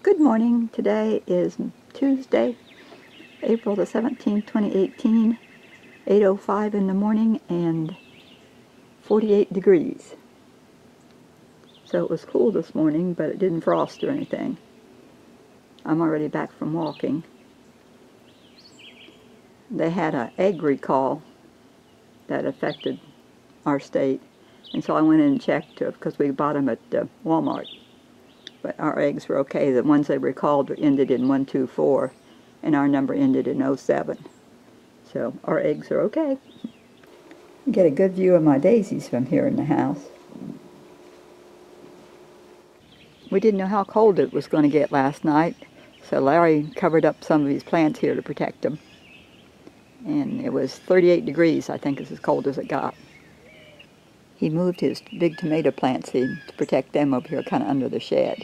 Good morning. Today is Tuesday, April the 17th, 2018, 8:05 in the morning and 48 degrees. So it was cool this morning, but it didn't frost or anything. I'm already back from walking. They had an egg recall that affected our state, and so I went in and checked because we bought them at Walmart. But our eggs were okay. The ones they recalled ended in 124, and our number ended in 07. So our eggs are okay. You get a good view of my daisies from here in the house. We didn't know how cold it was going to get last night, so Larry covered up some of his plants here to protect them. And it was 38 degrees, I think, is as cold as it got. He moved his big tomato plants to protect them over here kind of under the shed.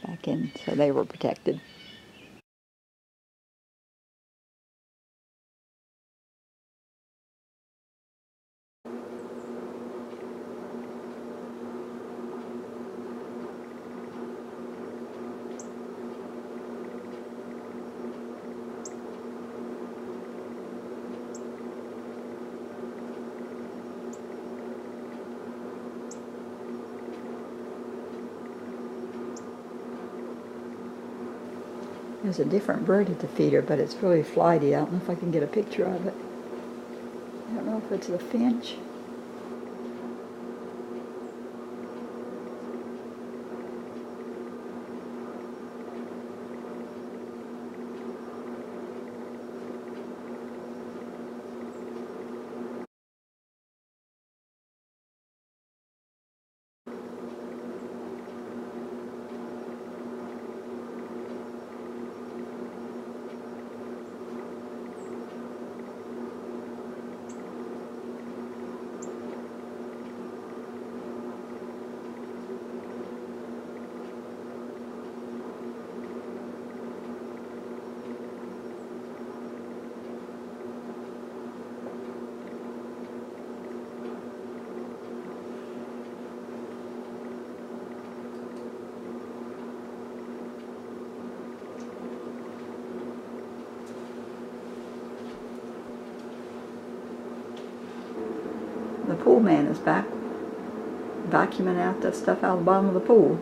Back in, so they were protected. There's a different bird at the feeder, but it's really flighty. I don't know if I can get a picture of it. I don't know if it's a finch. The pool man is back, vacuuming out the stuff out of the bottom of the pool.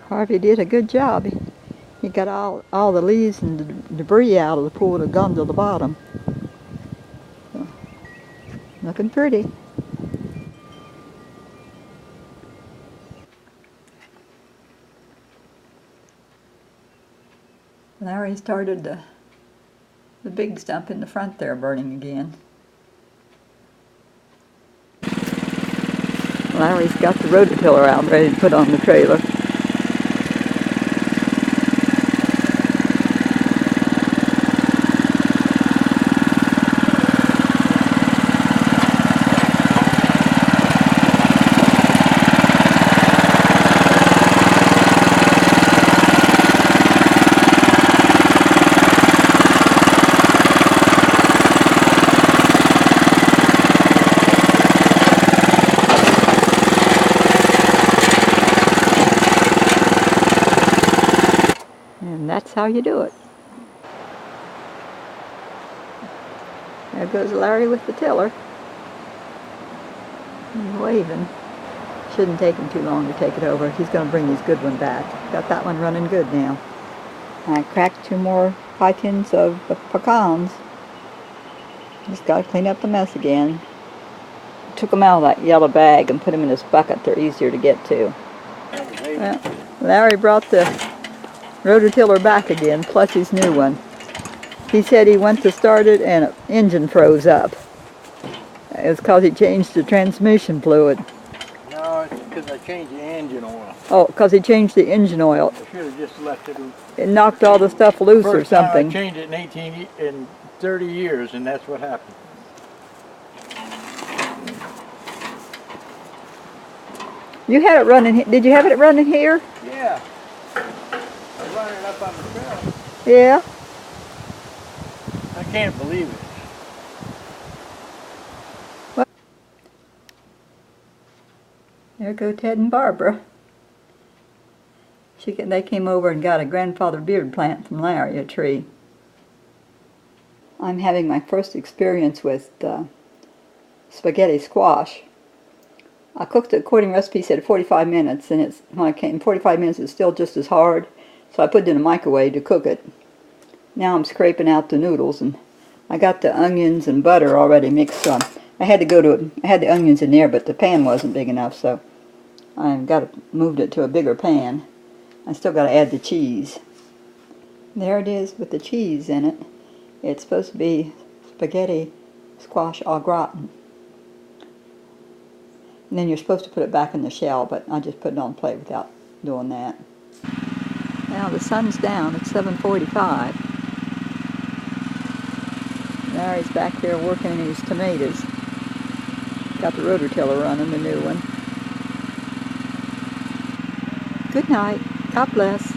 Harvey did a good job. He got all the leaves and debris out of the pool that had gone to the bottom. So, looking pretty. Larry started the big stump in the front there burning again. Larry's got the rototiller out ready to put on the trailer. And that's how you do it. There goes Larry with the tiller. He's waving. Shouldn't take him too long to take it over. He's going to bring his good one back. Got that one running good now. I cracked 2 more pecans of pecans. Just got to clean up the mess again. Took them out of that yellow bag and put them in this bucket. They're easier to get to. Well, Larry brought the rototiller back again, plus his new one. He said he went to start it and an engine froze up. It's because he changed the transmission fluid. No, it's because I changed the engine oil. Oh, because he changed the engine oil. I should have just left it. It knocked all the stuff loose or First time something. I changed it in 30 years, and that's what happened. You had it running. Did you have it running here? Yeah. I'm running up on the trail. Yeah. I can't believe it. Well, there go Ted and Barbara. They came over and got a grandfather beard plant from Larry, a tree. I'm having my first experience with spaghetti squash. I cooked it according to recipe, said 45 minutes, and when I came 45 minutes, it's still just as hard. So I put it in the microwave to cook it. Now I'm scraping out the noodles, and I got the onions and butter already mixed. So I had the onions in there, but the pan wasn't big enough, so I moved it to a bigger pan. I still got to add the cheese. There it is with the cheese in it. It's supposed to be spaghetti squash au gratin. And then you're supposed to put it back in the shell, but I just put it on the plate without doing that. Now the sun's down. It's 7:45. Larry's back there working in his tomatoes. Got the rototiller running, the new one. Good night. God bless.